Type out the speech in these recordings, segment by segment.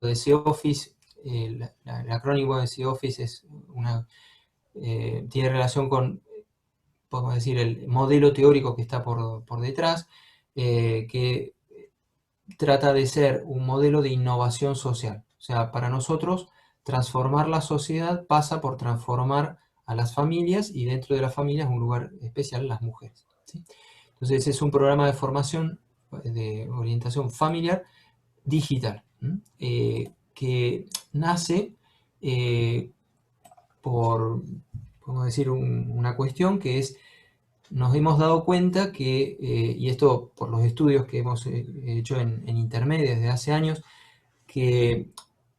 de C-Office, el acrónimo de C-Office tiene relación con, podemos decir, el modelo teórico que está por detrás, que trata de ser un modelo de innovación social. O sea, para nosotros, transformar la sociedad pasa por transformar a las familias, y dentro de las familias un lugar especial, las mujeres, ¿sí? Entonces es un programa de formación, de orientación familiar digital, que nace eh, por, podemos decir, una cuestión que es: nos hemos dado cuenta que, y esto por los estudios que hemos hecho en Intermedia desde hace años, que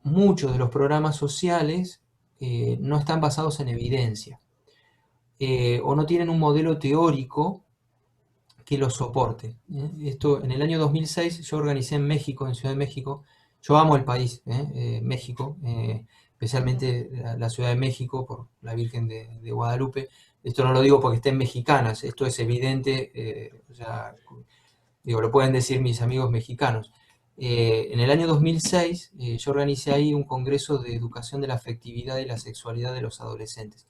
muchos de los programas sociales no están basados en evidencia, o no tienen un modelo teórico que los soporte. Esto, en el año 2006 yo organicé en México, en Ciudad de México. Yo amo el país, México, especialmente la Ciudad de México, por la Virgen de Guadalupe. Esto no lo digo porque estén mexicanas, esto es evidente, o sea, digo, lo pueden decir mis amigos mexicanos. En el año 2006 yo organicé ahí un congreso de educación de la afectividad y la sexualidad de los adolescentes.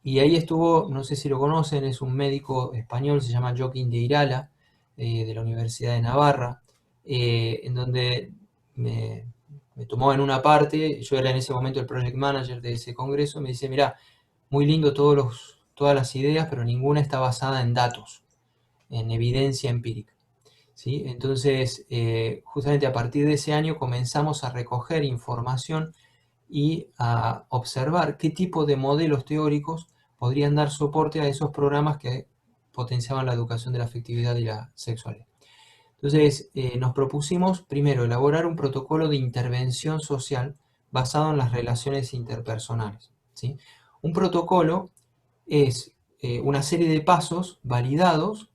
Y ahí estuvo, no sé si lo conocen, es un médico español, se llama Joaquín de Irala, de la Universidad de Navarra, en donde me, me tomó en una parte. Yo era en ese momento el project manager de ese congreso. Me dice: mira, muy lindo todas las ideas, pero ninguna está basada en datos, en evidencia empírica, ¿sí? Entonces, justamente a partir de ese año comenzamos a recoger información y a observar qué tipo de modelos teóricos podrían dar soporte a esos programas que potenciaban la educación de la afectividad y la sexualidad. Entonces, nos propusimos primero elaborar un protocolo de intervención social basado en las relaciones interpersonales, ¿sí? Un protocolo es una serie de pasos validados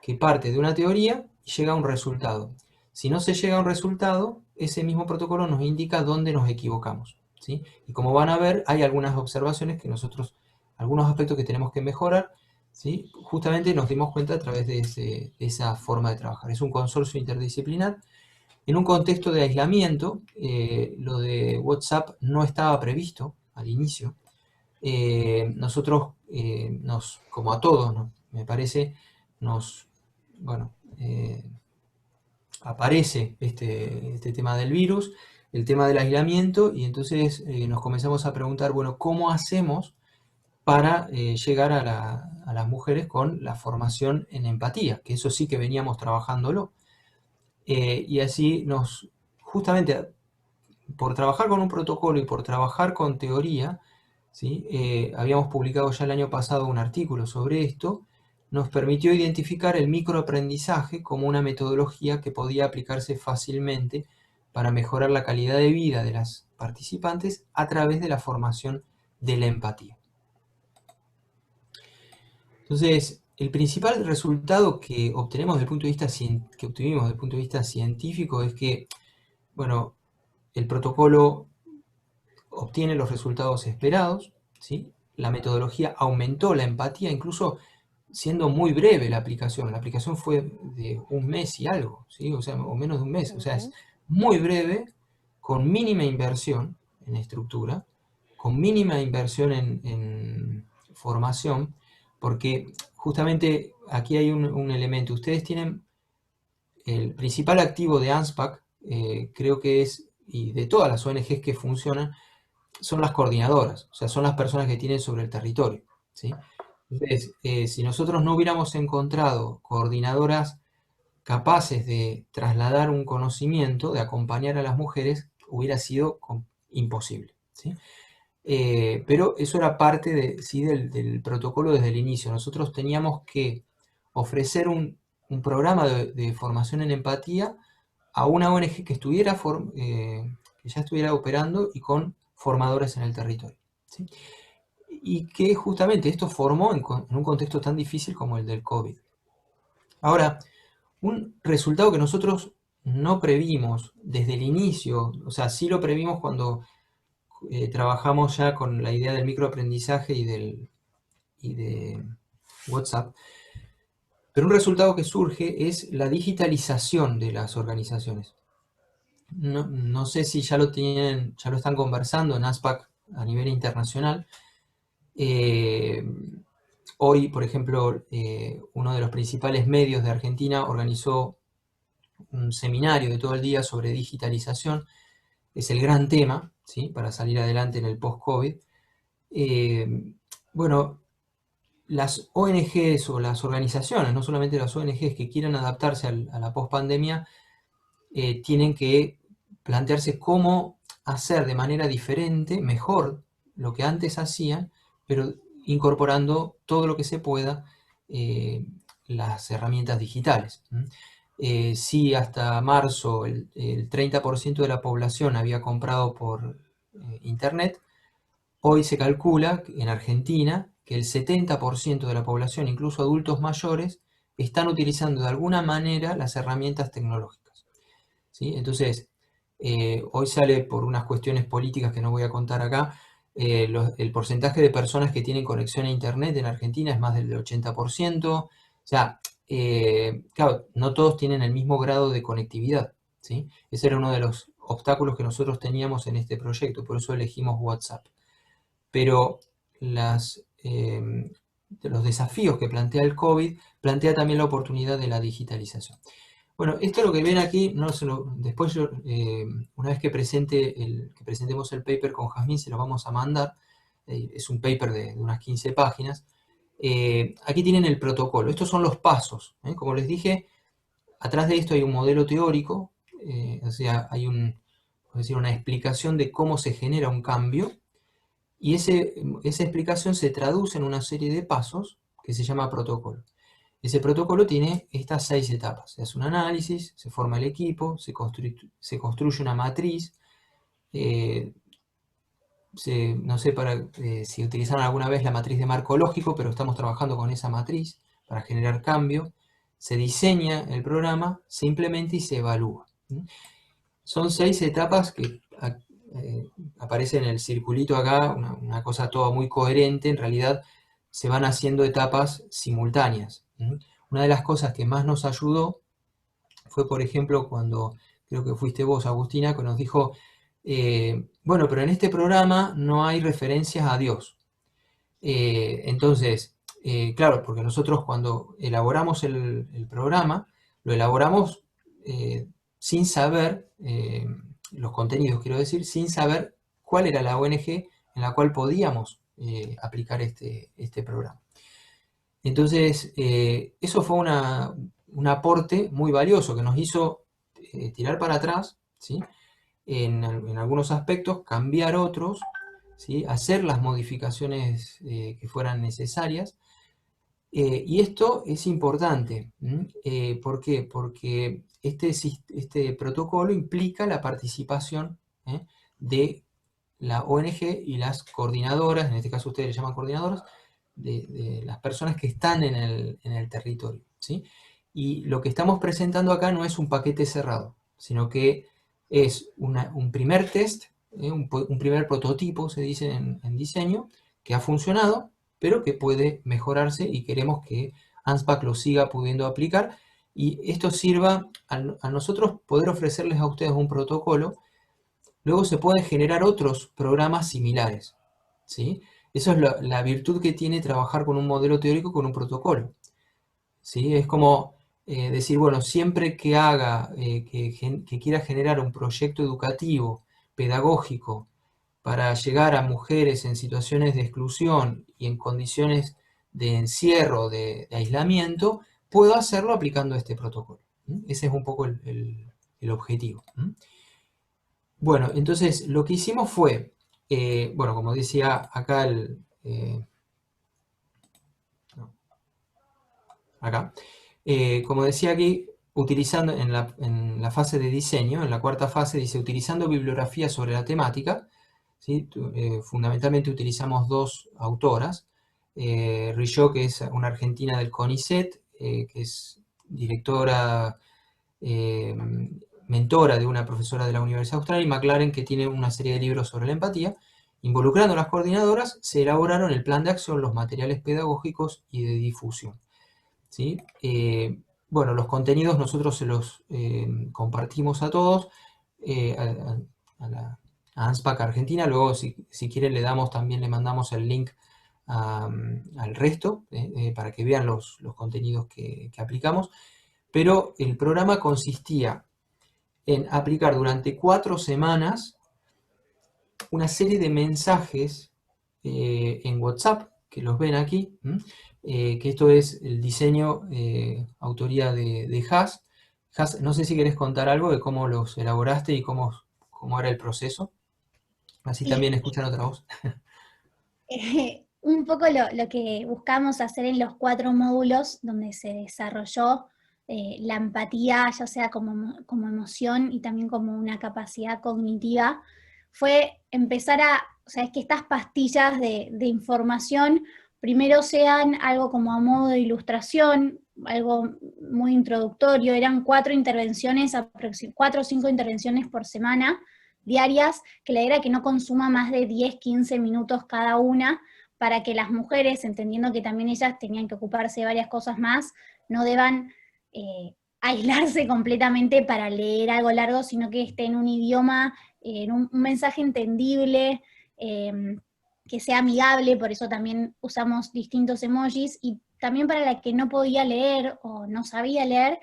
que parte de una teoría y llega a un resultado. Si no se llega a un resultado, ese mismo protocolo nos indica dónde nos equivocamos, ¿sí? Y como van a ver, hay algunas observaciones que nosotros, algunos aspectos que tenemos que mejorar, ¿sí? Justamente nos dimos cuenta a través de esa forma de trabajar. Es un consorcio interdisciplinar. En un contexto de aislamiento, lo de WhatsApp no estaba previsto al inicio. Nosotros, como a todos, ¿no?, me parece, nos, bueno, aparece este tema del virus, el tema del aislamiento, y entonces nos comenzamos a preguntar, bueno, ¿cómo hacemos para llegar a las mujeres con la formación en empatía? Que eso sí que veníamos trabajándolo. Y así justamente por trabajar con un protocolo y por trabajar con teoría, ¿sí? Habíamos publicado ya el año pasado un artículo sobre esto. Nos permitió identificar el microaprendizaje como una metodología que podía aplicarse fácilmente para mejorar la calidad de vida de las participantes a través de la formación de la empatía. Entonces, el principal resultado que obtuvimos desde el punto de vista científico es que, bueno, el protocolo obtiene los resultados esperados, ¿sí? La metodología aumentó la empatía, incluso siendo muy breve la aplicación. La aplicación fue de un mes y algo, ¿sí? O sea, o menos de un mes. O sea, es muy breve, con mínima inversión en estructura, con mínima inversión en formación, porque justamente aquí hay un elemento. Ustedes tienen el principal activo de ANSPAC, creo que es, y de todas las ONGs que funcionan, son las coordinadoras, o sea, son las personas que tienen sobre el territorio, ¿sí? Entonces, si nosotros no hubiéramos encontrado coordinadoras capaces de trasladar un conocimiento, de acompañar a las mujeres, hubiera sido imposible, ¿sí? Pero eso era parte sí, del protocolo desde el inicio. Nosotros teníamos que ofrecer un programa de formación en empatía a una ONG que que ya estuviera operando y con formadores en el territorio, ¿sí? Y que justamente esto formó en un contexto tan difícil como el del COVID. Ahora, un resultado que nosotros no previmos desde el inicio, o sea, sí lo previmos cuando trabajamos ya con la idea del microaprendizaje y de WhatsApp, pero un resultado que surge es la digitalización de las organizaciones. no sé si ya lo tienen, ya lo están conversando en ASPAC a nivel internacional. Hoy, por ejemplo, uno de los principales medios de Argentina organizó un seminario de todo el día sobre digitalización. Es el gran tema, ¿sí?, para salir adelante en el post-COVID. Bueno, las ONGs o las organizaciones, no solamente las ONGs que quieran adaptarse a la post-pandemia, tienen que plantearse cómo hacer de manera diferente, mejor, lo que antes hacían, pero incorporando todo lo que se pueda las herramientas digitales. Si hasta marzo el 30% de la población había comprado por internet, hoy se calcula en Argentina que el 70% de la población, incluso adultos mayores, están utilizando de alguna manera las herramientas tecnológicas, ¿sí? Entonces, hoy sale por unas cuestiones políticas que no voy a contar acá, el porcentaje de personas que tienen conexión a Internet en Argentina es más del 80%. O sea, claro, no todos tienen el mismo grado de conectividad, ¿sí? Ese era uno de los obstáculos que nosotros teníamos en este proyecto, por eso elegimos WhatsApp. Pero los desafíos que plantea el COVID plantea también la oportunidad de la digitalización. Bueno, esto lo que ven aquí, después una vez que presentemos el paper con Jazmín, se lo vamos a mandar. Es un paper de unas 15 páginas. Aquí tienen el protocolo. Estos son los pasos. Como les dije, atrás de esto hay un modelo teórico, o sea, hay una explicación de cómo se genera un cambio, y esa explicación se traduce en una serie de pasos que se llama protocolo. Ese protocolo tiene estas 6 etapas. Se hace un análisis, se forma el equipo, se construye una matriz. No sé si utilizaron alguna vez la matriz de marco lógico, pero estamos trabajando con esa matriz para generar cambio. Se diseña el programa, se implementa y se evalúa. Son 6 etapas que aparecen en el circulito acá, una cosa toda muy coherente. En realidad se van haciendo etapas simultáneas. Una de las cosas que más nos ayudó fue, por ejemplo, cuando creo que fuiste vos, Agustina, que nos dijo, bueno, pero en este programa no hay referencias a Dios. Entonces, claro, porque nosotros cuando elaboramos el programa, lo elaboramos sin saber, los contenidos, quiero decir, sin saber cuál era la ONG en la cual podíamos aplicar este programa. Entonces, eso fue un aporte muy valioso que nos hizo tirar para atrás, ¿sí?, en algunos aspectos, cambiar otros, ¿sí?, hacer las modificaciones que fueran necesarias. Y esto es importante. ¿Por qué? Porque este protocolo implica la participación de la ONG y las coordinadoras, en este caso ustedes le llaman coordinadoras, de las personas que están en el territorio, ¿sí? Y lo que estamos presentando acá no es un paquete cerrado, sino que es un primer test, un primer prototipo, se dice en diseño, que ha funcionado, pero que puede mejorarse y queremos que ANSPAC lo siga pudiendo aplicar, y esto sirva a nosotros poder ofrecerles a ustedes un protocolo. Luego se pueden generar otros programas similares, ¿sí? Eso es la virtud que tiene trabajar con un modelo teórico, con un protocolo, ¿sí? Es como decir, bueno, siempre que que quiera generar un proyecto educativo, pedagógico, para llegar a mujeres en situaciones de exclusión y en condiciones de encierro, de aislamiento, puedo hacerlo aplicando este protocolo. Ese es un poco el objetivo. Bueno, entonces lo que hicimos fue, bueno, como decía acá acá, como decía aquí, utilizando en la fase de diseño, en la cuarta fase, dice, utilizando bibliografía sobre la temática, ¿sí? Fundamentalmente utilizamos 2 autoras, Rilló, que es una argentina del CONICET, que es directora, mentora de una profesora de la Universidad Austral, y McLaren, que tiene una serie de libros sobre la empatía. Involucrando a las coordinadoras, se elaboraron el plan de acción, los materiales pedagógicos y de difusión, ¿sí? Bueno, los contenidos nosotros se los compartimos a todos. a ANSPAC Argentina. Luego, si quieren, también le mandamos el link al resto, para que vean los contenidos que aplicamos. Pero el programa consistía en aplicar durante 4 semanas una serie de mensajes en WhatsApp, que los ven aquí, que esto es el diseño, autoría de Has. Has, no sé si querés contar algo de cómo los elaboraste y cómo era el proceso. Así también Sí, escuchan otra voz. un poco lo que buscamos hacer en los 4 módulos donde se desarrolló la empatía, ya sea como emoción y también como una capacidad cognitiva, fue empezar o sea, es que estas pastillas de información primero sean algo como a modo de ilustración, algo muy introductorio, eran 4 intervenciones, 4 o 5 intervenciones por semana, diarias, que la idea era que no consuma más de 10, 15 minutos cada una, para que las mujeres, entendiendo que también ellas tenían que ocuparse de varias cosas más, no deban aislarse completamente para leer algo largo, sino que esté en un idioma, en un mensaje entendible, eh, que sea amigable, por eso también usamos distintos emojis, y también para la que no podía leer o no sabía leer,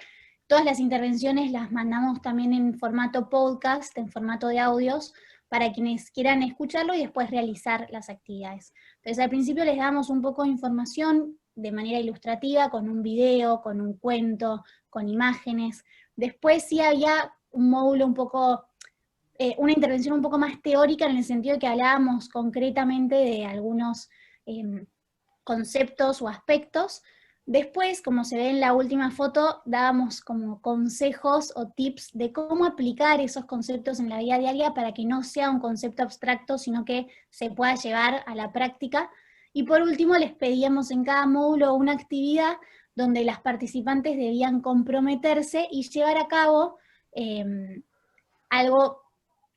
todas las intervenciones las mandamos también en formato podcast, en formato de audios, para quienes quieran escucharlo y después realizar las actividades. Entonces al principio les damos un poco de información de manera ilustrativa, con un video, con un cuento, con imágenes. Después sí había un módulo un poco, una intervención un poco más teórica, en el sentido de que hablábamos concretamente de algunos conceptos o aspectos. Después, como se ve en la última foto, dábamos como consejos o tips de cómo aplicar esos conceptos en la vida diaria para que no sea un concepto abstracto, sino que se pueda llevar a la práctica. Y por último, les pedíamos en cada módulo una actividad donde las participantes debían comprometerse y llevar a cabo algo,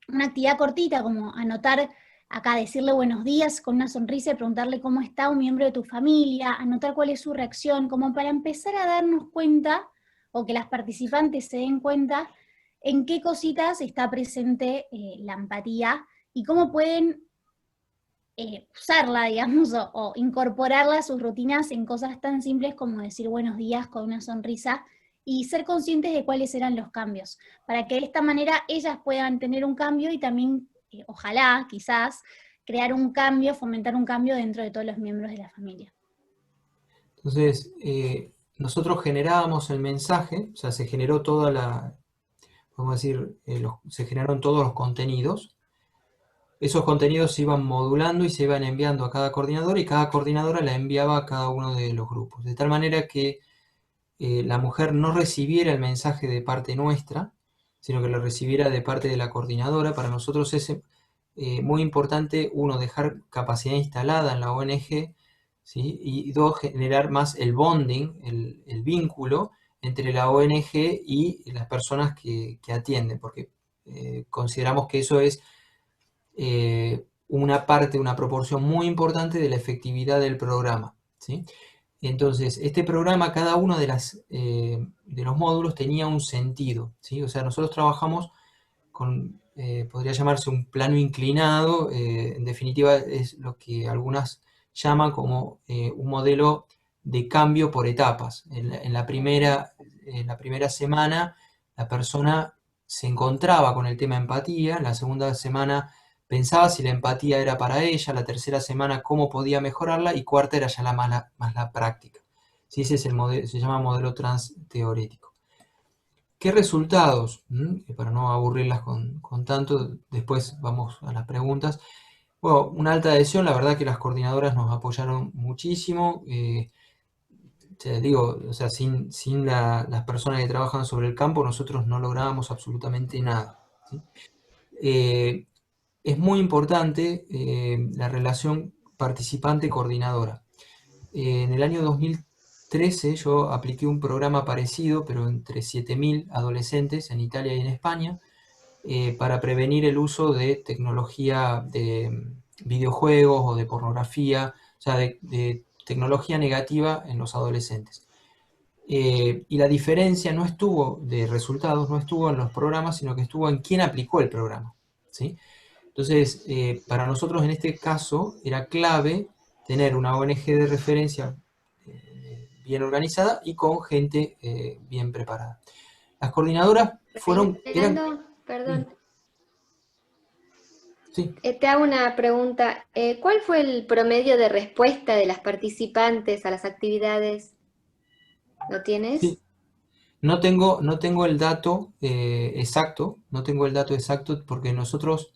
una actividad cortita, como anotar acá, decirle buenos días con una sonrisa y preguntarle cómo está un miembro de tu familia, anotar cuál es su reacción, como para empezar a darnos cuenta, o que las participantes se den cuenta, en qué cositas está presente la empatía y cómo pueden usarla, digamos, o incorporarla a sus rutinas en cosas tan simples como decir buenos días con una sonrisa, y ser conscientes de cuáles eran los cambios, para que de esta manera ellas puedan tener un cambio y también, ojalá, quizás, crear un cambio, fomentar un cambio dentro de todos los miembros de la familia. Entonces, nosotros generábamos el mensaje, o sea, se generó vamos a decir, se generaron todos los contenidos. Esos contenidos se iban modulando y se iban enviando a cada coordinadora, y cada coordinadora la enviaba a cada uno de los grupos. De tal manera que la mujer no recibiera el mensaje de parte nuestra, sino que lo recibiera de parte de la coordinadora. Para nosotros es muy importante, uno, dejar capacidad instalada en la ONG, ¿sí? Y dos, generar más el bonding, el vínculo entre la ONG y las personas que atienden, porque consideramos que eso es una parte, una proporción muy importante de la efectividad del programa, ¿sí? Entonces, este programa, cada uno de los módulos tenía un sentido, ¿sí? O sea, nosotros trabajamos con, podría llamarse un plano inclinado. En definitiva es lo que algunas llaman como un modelo de cambio por etapas. En la primera semana la persona se encontraba con el tema empatía, en la segunda semana pensaba si la empatía era para ella, la tercera semana cómo podía mejorarla, y cuarta era ya más la práctica. ¿Sí? Ese es el modelo, se llama modelo transteorético. ¿Qué resultados? Para no aburrirlas con tanto, después vamos a las preguntas. Bueno, una alta adhesión, la verdad que las coordinadoras nos apoyaron muchísimo. Te digo, o sea, sin las personas que trabajan sobre el campo, nosotros no lográbamos absolutamente nada, ¿sí? Eh, es muy importante la relación participante-coordinadora. En el año 2013 yo apliqué un programa parecido, pero entre 7.000 adolescentes en Italia y en España, para prevenir el uso de tecnología de videojuegos o de pornografía, o sea, de tecnología negativa en los adolescentes. Y la diferencia no estuvo de resultados, no estuvo en los programas, sino que estuvo en quién aplicó el programa, ¿sí? Entonces, para nosotros en este caso era clave tener una ONG de referencia bien organizada y con gente bien preparada. Las coordinadoras eran, Fernando, perdón, sí, sí, te hago una pregunta. ¿Cuál fue el promedio de respuesta de las participantes a las actividades? ¿Lo tienes? sí. No tengo el dato exacto, no tengo el dato exacto porque nosotros,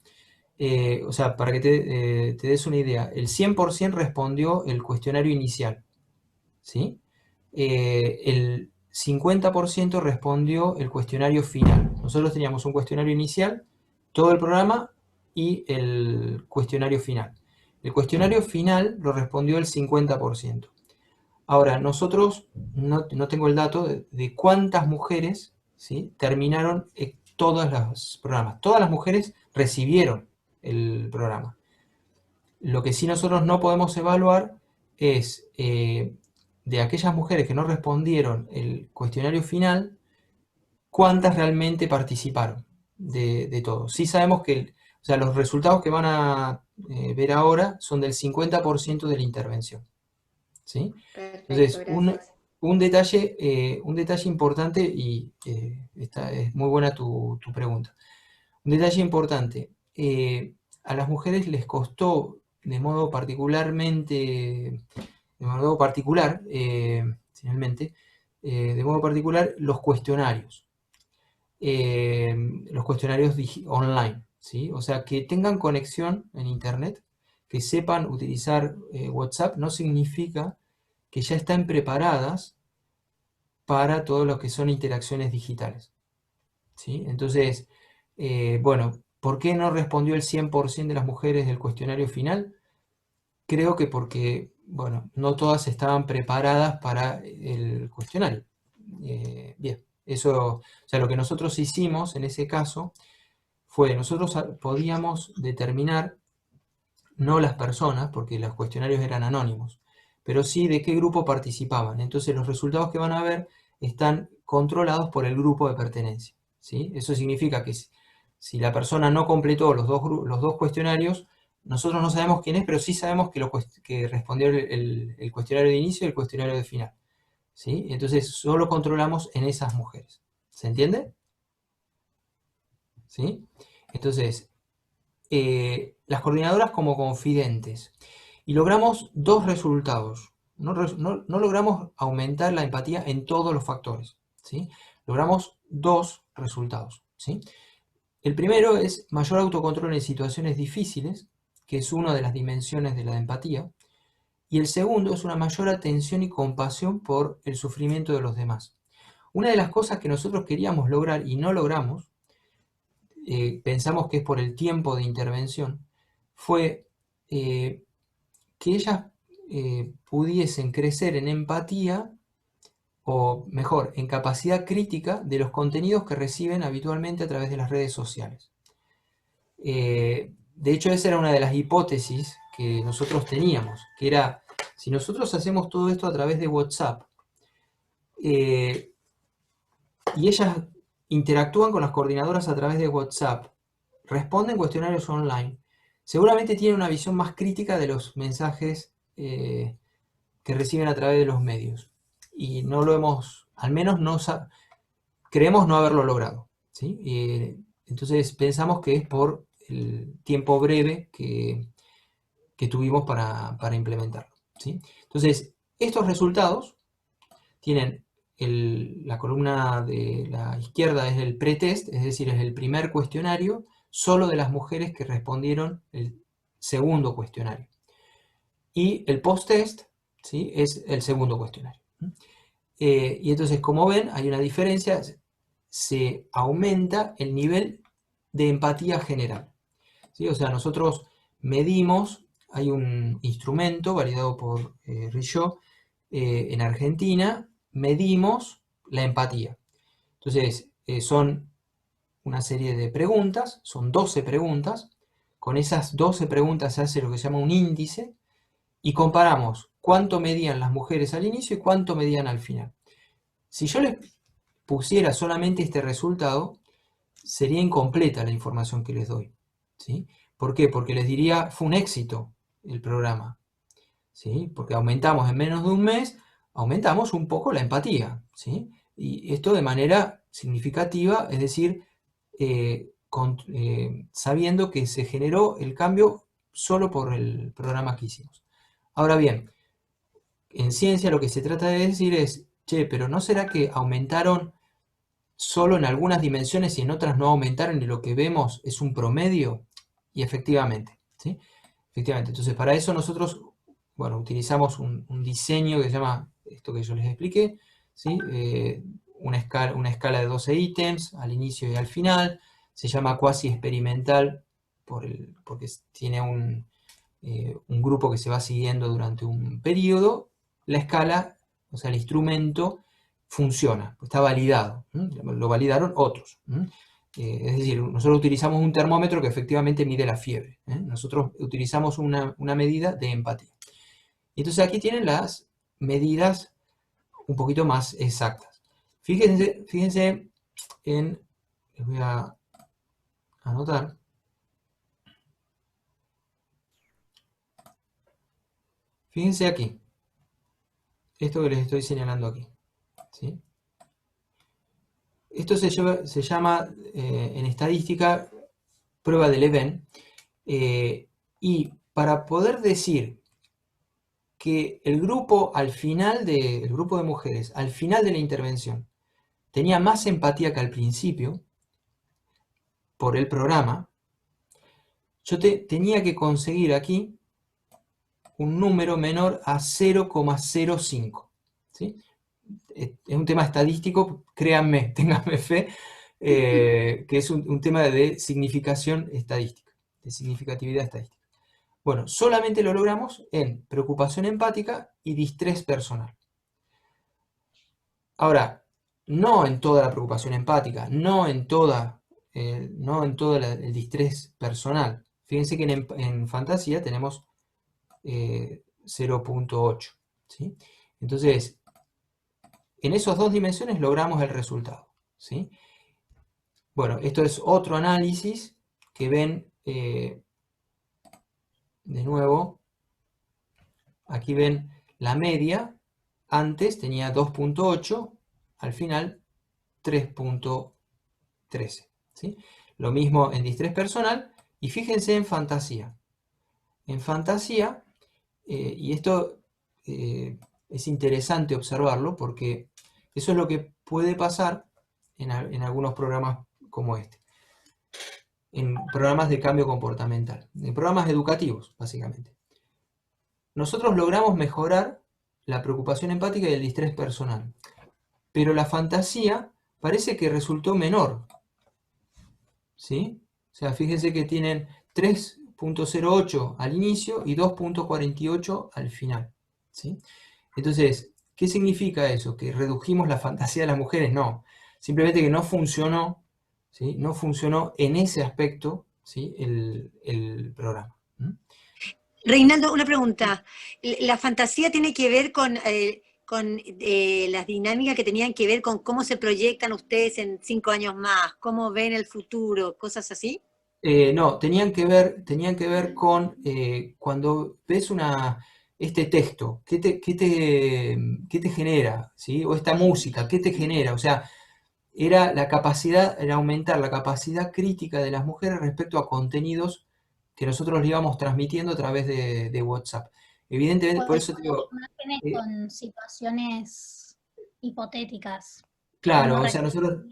o sea, para que te des una idea, el 100% respondió el cuestionario inicial, ¿sí? El 50% respondió el cuestionario final. Nosotros teníamos un cuestionario inicial, todo el programa y el cuestionario final. El cuestionario final lo respondió el 50%. Ahora, nosotros, no tengo el dato de cuántas mujeres, ¿sí?, terminaron todos los programas. Todas las mujeres recibieron el programa. Lo que sí nosotros no podemos evaluar es de aquellas mujeres que no respondieron el cuestionario final, cuántas realmente participaron de todo. Sí sabemos que o sea, los resultados que van a ver ahora son del 50% de la intervención, ¿sí? Perfecto, Entonces, gracias. un detalle importante, y esta es muy buena tu pregunta. Un detalle importante, a las mujeres les costó de modo particular, finalmente, de modo particular, eh, los cuestionarios online, ¿sí? O sea, que tengan conexión en Internet, que sepan utilizar WhatsApp, no significa que ya están preparadas para todo lo que son interacciones digitales, ¿sí? Entonces, bueno, ¿por qué no respondió el 100% de las mujeres del cuestionario final? Creo que porque, bueno, no todas estaban preparadas para el cuestionario. Bien, eso, o sea, lo que nosotros hicimos en ese caso fue, nosotros podíamos determinar, no las personas, porque los cuestionarios eran anónimos, pero sí de qué grupo participaban. Entonces los resultados que van a ver están controlados por el grupo de pertenencia, ¿sí? Eso significa que si la persona no completó los dos cuestionarios, nosotros no sabemos quién es, pero sí sabemos que respondió el cuestionario de inicio y el cuestionario de final, ¿sí? Entonces solo controlamos en esas mujeres. ¿Se entiende? ¿Sí? Entonces, las coordinadoras como confidentes. Y logramos dos resultados. No logramos aumentar la empatía en todos los factores, ¿sí? Logramos dos resultados, ¿sí? El primero es mayor autocontrol en situaciones difíciles, que es una de las dimensiones de la empatía. Y el segundo es una mayor atención y compasión por el sufrimiento de los demás. Una de las cosas que nosotros queríamos lograr y no logramos, pensamos que es por el tiempo de intervención, fue que ellas pudiesen crecer en empatía, o mejor, en capacidad crítica de los contenidos que reciben habitualmente a través de las redes sociales. De hecho, esa era una de las hipótesis que nosotros teníamos, que era, si nosotros hacemos todo esto a través de WhatsApp, y ellas interactúan con las coordinadoras a través de WhatsApp, responden cuestionarios online, seguramente tienen una visión más crítica de los mensajes que reciben a través de los medios. Y no lo hemos, al menos no creemos no haberlo logrado, ¿sí? Entonces pensamos que es por el tiempo breve que tuvimos para implementarlo, ¿sí? Entonces, estos resultados tienen la columna de la izquierda es el pretest, es decir, es el primer cuestionario, solo de las mujeres que respondieron el segundo cuestionario. Y el post-test, ¿sí?, es el segundo cuestionario. Y entonces, como ven, hay una diferencia, se aumenta el nivel de empatía general, ¿sí? O sea, nosotros medimos, hay un instrumento validado por Richaud en Argentina, medimos la empatía. Entonces, son una serie de preguntas, son 12 preguntas, con esas 12 preguntas se hace lo que se llama un índice, y comparamos cuánto medían las mujeres al inicio y cuánto medían al final. Si yo les pusiera solamente este resultado, sería incompleta la información que les doy, ¿sí? ¿Por qué? Porque les diría, fue un éxito el programa, ¿sí? Porque aumentamos en menos de un mes, aumentamos un poco la empatía, ¿sí? Y esto de manera significativa, es decir, sabiendo que se generó el cambio solo por el programa que hicimos. Ahora bien, en ciencia lo que se trata de decir es, che, pero ¿no será que aumentaron solo en algunas dimensiones y en otras no aumentaron y lo que vemos es un promedio? Y efectivamente, ¿sí? Efectivamente. Entonces, para eso nosotros, bueno, utilizamos un diseño que se llama, esto que yo les expliqué, ¿sí? Una escala de 12 ítems al inicio y al final. Se llama cuasi experimental porque tiene un grupo que se va siguiendo durante un periodo. La escala, o sea, el instrumento funciona, está validado, lo validaron otros. Es decir, nosotros utilizamos un termómetro que efectivamente mide la fiebre. Nosotros utilizamos una medida de empatía. Entonces aquí tienen las medidas un poquito más exactas. Fíjense en, les voy a anotar. Fíjense aquí, esto que les estoy señalando aquí, ¿sí? Esto se llama en estadística prueba de Leven, y para poder decir que el grupo el grupo de mujeres al final de la intervención tenía más empatía que al principio por el programa, yo tenía que conseguir aquí un número menor a 0,05, ¿sí? Es un tema estadístico, créanme, ténganme fe, que es un tema de significación estadística, de significatividad estadística. Bueno, solamente lo logramos en preocupación empática y distrés personal. Ahora, no en toda la preocupación empática, no en todo el distrés personal. Fíjense que en fantasía tenemos 0,8, ¿sí? Entonces, en esas dos dimensiones logramos el resultado, ¿sí? Bueno, esto es otro análisis que ven, de nuevo, aquí ven la media, antes tenía 2,8, al final 3,13, ¿sí? Lo mismo en distrés personal, y fíjense en fantasía. En fantasía, y esto es interesante observarlo porque eso es lo que puede pasar en algunos programas como este. En programas de cambio comportamental, en programas educativos, básicamente. Nosotros logramos mejorar la preocupación empática y el distrés personal, pero la fantasía parece que resultó menor, ¿sí? O sea, fíjense que tienen 3,08 al inicio y 2,48 al final, ¿sí? Entonces, ¿qué significa eso? ¿Que redujimos la fantasía de las mujeres? No, simplemente que no funcionó, ¿sí? No funcionó en ese aspecto, ¿sí? el programa. Reinaldo, una pregunta. ¿La fantasía tiene que ver con las dinámicas que tenían que ver con cómo se proyectan ustedes en 5 años más? ¿Cómo ven el futuro? ¿Cosas así? No, tenían que ver con cuando ves este texto, ¿qué te genera? ¿Sí? O esta música, ¿qué te genera? O sea, era aumentar la capacidad crítica de las mujeres respecto a contenidos que nosotros le íbamos transmitiendo a través de WhatsApp. Evidentemente, por eso te digo, Imágenes con situaciones hipotéticas. claro, o sea, nosotros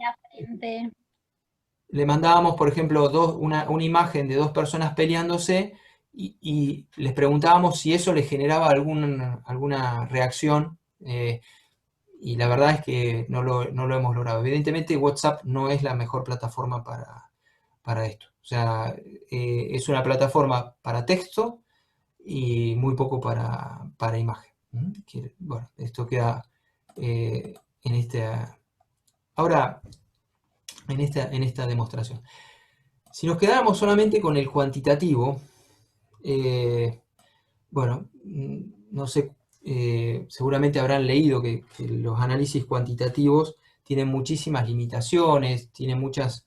le mandábamos, por ejemplo, una imagen de dos personas peleándose y les preguntábamos si eso les generaba alguna reacción, y la verdad es que no lo hemos logrado. Evidentemente WhatsApp no es la mejor plataforma para esto. O sea, es una plataforma para texto y muy poco para imagen. Bueno, esto queda en esta... Ahora, en esta demostración. Si nos quedáramos solamente con el cuantitativo, bueno, no sé seguramente habrán leído que los análisis cuantitativos tienen muchísimas limitaciones, tienen muchos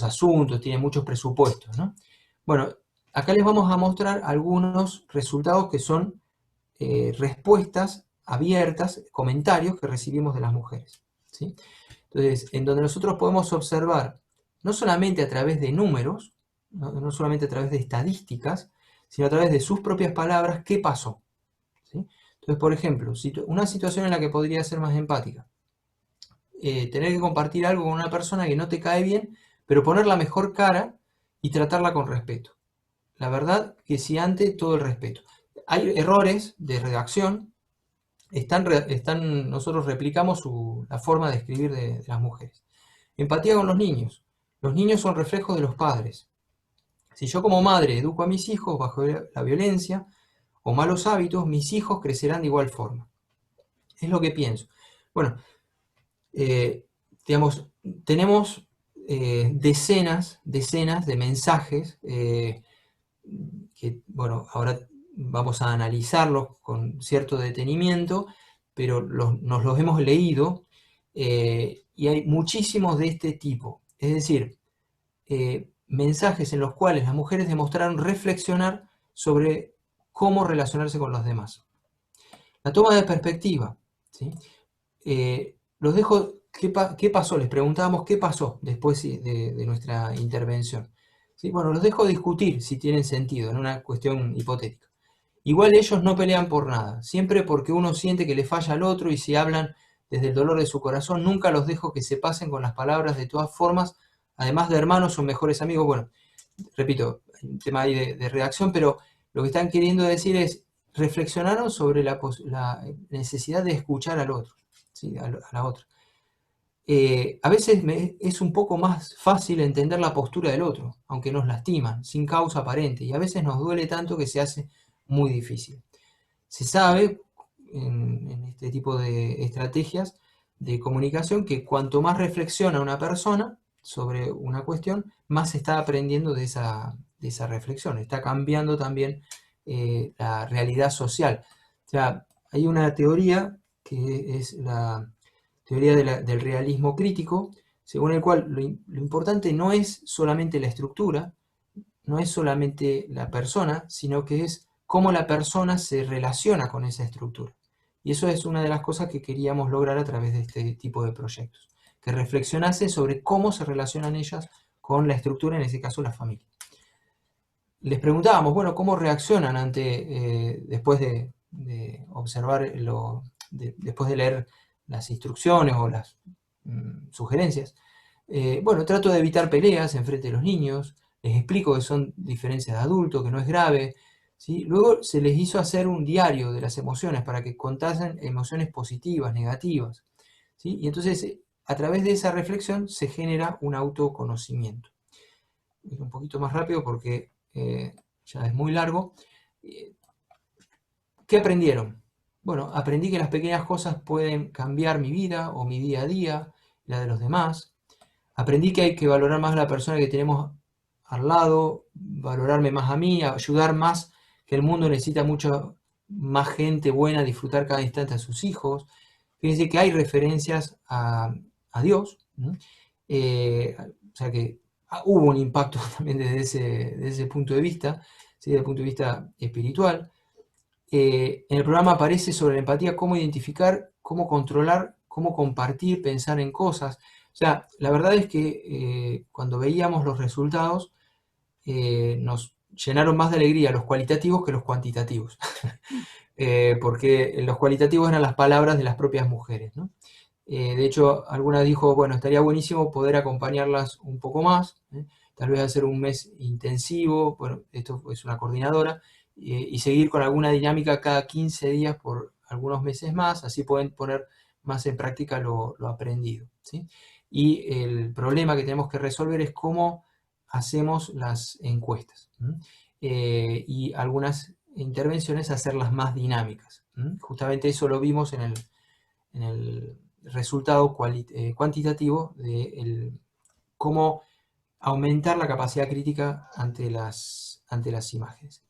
asuntos, tienen muchos presupuestos, ¿no? Bueno, acá les vamos a mostrar algunos resultados que son respuestas abiertas, comentarios que recibimos de las mujeres, ¿sí? Entonces, en donde nosotros podemos observar, no solamente a través de números, no solamente a través de estadísticas, sino a través de sus propias palabras, qué pasó, ¿sí? Entonces, por ejemplo, una situación en la que podría ser más empática, tener que compartir algo con una persona que no te cae bien, pero poner la mejor cara y tratarla con respeto. La verdad que si ante todo el respeto. Hay errores de redacción, nosotros replicamos la forma de escribir de las mujeres. Empatía con los niños. Los niños son reflejos de los padres. Si yo como madre educo a mis hijos bajo la violencia o malos hábitos, mis hijos crecerán de igual forma. Es lo que pienso. Bueno, digamos, tenemos decenas de mensajes que, bueno, ahora vamos a analizarlos con cierto detenimiento, pero nos los hemos leído y hay muchísimos de este tipo. Es decir, mensajes en los cuales las mujeres demostraron reflexionar sobre cómo relacionarse con los demás. La toma de perspectiva, ¿sí? Los dejo, ¿qué pasó? Les preguntábamos qué pasó después de nuestra intervención. ¿Sí? Bueno, los dejo discutir si tienen sentido en una cuestión hipotética. Igual ellos no pelean por nada, siempre porque uno siente que le falla al otro y si hablan desde el dolor de su corazón, nunca los dejo que se pasen con las palabras de todas formas, además de hermanos son mejores amigos. Bueno, repito, hay un tema ahí de redacción, pero lo que están queriendo decir es, reflexionaron sobre la necesidad de escuchar al otro, ¿sí? a la otra. A veces es un poco más fácil entender la postura del otro, aunque nos lastiman, sin causa aparente, y a veces nos duele tanto que se hace muy difícil. Se sabe en este tipo de estrategias de comunicación que cuanto más reflexiona una persona sobre una cuestión, más se está aprendiendo de esa reflexión, está cambiando también la realidad social. O sea, hay una teoría que es la teoría del realismo crítico, según el cual lo importante no es solamente la estructura, no es solamente la persona, sino que es cómo la persona se relaciona con esa estructura. Y eso es una de las cosas que queríamos lograr a través de este tipo de proyectos, que reflexionase sobre cómo se relacionan ellas con la estructura, en ese caso la familia. Les preguntábamos, bueno, ¿cómo reaccionan después de observar, después de leer las instrucciones o las sugerencias? Bueno, trato de evitar peleas enfrente de los niños, les explico que son diferencias de adultos, que no es grave, ¿sí? Luego se les hizo hacer un diario de las emociones para que contasen emociones positivas, negativas, ¿sí? Y entonces a través de esa reflexión se genera un autoconocimiento. Un poquito más rápido porque ya es muy largo. ¿Qué aprendieron? Bueno, aprendí que las pequeñas cosas pueden cambiar mi vida o mi día a día, la de los demás. Aprendí que hay que valorar más a la persona que tenemos al lado, valorarme más a mí, ayudar más, que el mundo necesita mucha más gente buena, disfrutar cada instante a sus hijos. Fíjense que hay referencias a Dios, ¿no? O sea que hubo un impacto también desde ese punto de vista, ¿sí? Desde el punto de vista espiritual. En el programa aparece sobre la empatía cómo identificar, cómo controlar, cómo compartir, pensar en cosas. O sea, la verdad es que cuando veíamos los resultados nos llenaron más de alegría los cualitativos que los cuantitativos. Porque los cualitativos eran las palabras de las propias mujeres, ¿no? De hecho, alguna dijo, bueno, estaría buenísimo poder acompañarlas un poco más, tal vez hacer un mes intensivo, bueno, esto es una coordinadora, y seguir con alguna dinámica cada 15 días por algunos meses más, así pueden poner más en práctica lo aprendido, ¿sí? Y el problema que tenemos que resolver es cómo hacemos las encuestas, y algunas intervenciones hacerlas más dinámicas. Justamente eso lo vimos en el resultado cuantitativo de cómo aumentar la capacidad crítica ante las imágenes.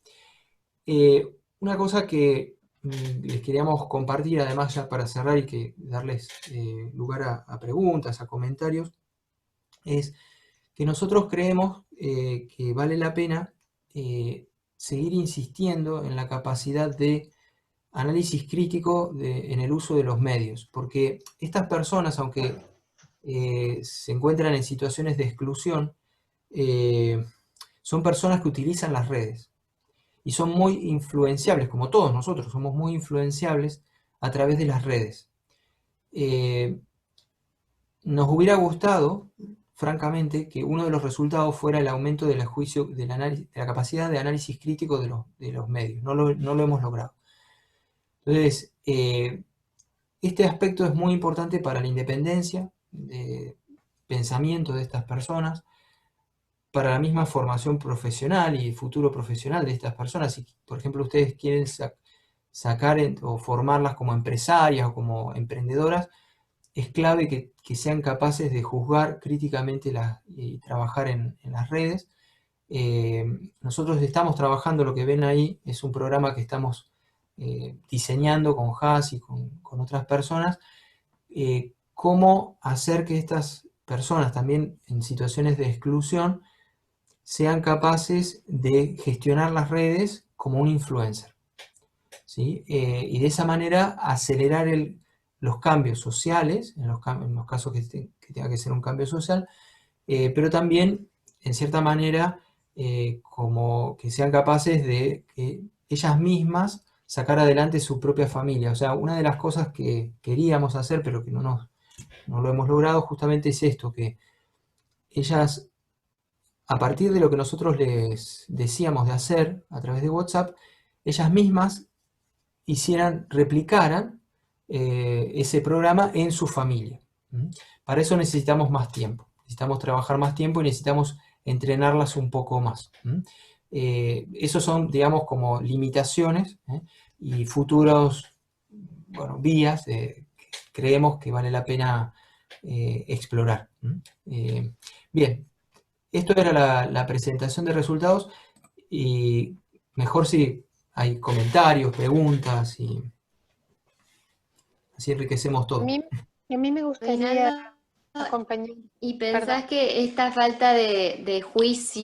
Una cosa que les queríamos compartir, además ya para cerrar y que darles lugar a preguntas, a comentarios, es que nosotros creemos que vale la pena seguir insistiendo en la capacidad de análisis crítico en el uso de los medios, porque estas personas, aunque se encuentran en situaciones de exclusión, son personas que utilizan las redes y son muy influenciables, como todos nosotros, somos muy influenciables a través de las redes. Nos hubiera gustado, francamente, que uno de los resultados fuera el aumento del juicio, de la capacidad de análisis crítico de los medios. No lo hemos logrado. Entonces, este aspecto es muy importante para la independencia de pensamiento de estas personas, para la misma formación profesional y futuro profesional de estas personas. Si, por ejemplo, ustedes quieren sacar o formarlas como empresarias o como emprendedoras, es clave que sean capaces de juzgar críticamente y trabajar en las redes. Nosotros estamos trabajando, lo que ven ahí es un programa que estamos diseñando con Has y con otras personas, cómo hacer que estas personas también en situaciones de exclusión sean capaces de gestionar las redes como un influencer, ¿sí? Y de esa manera acelerar los cambios sociales, en los casos que tenga que ser un cambio social, pero también, en cierta manera, como que sean capaces de ellas mismas sacar adelante su propia familia. O sea, una de las cosas que queríamos hacer, pero que no lo hemos logrado, justamente es esto, que ellas, a partir de lo que nosotros les decíamos de hacer a través de WhatsApp, ellas mismas replicaran ese programa en su familia. Para eso necesitamos más tiempo, necesitamos trabajar más tiempo y necesitamos entrenarlas un poco más. Esos son, digamos, como limitaciones y futuros, bueno, vías que creemos que vale la pena explorar. Bien, esto era la presentación de resultados y mejor si hay comentarios, preguntas y así enriquecemos todo. A mí me gustaría Reinaldo, acompañar. ¿y pensás Perdón. que esta falta de juicio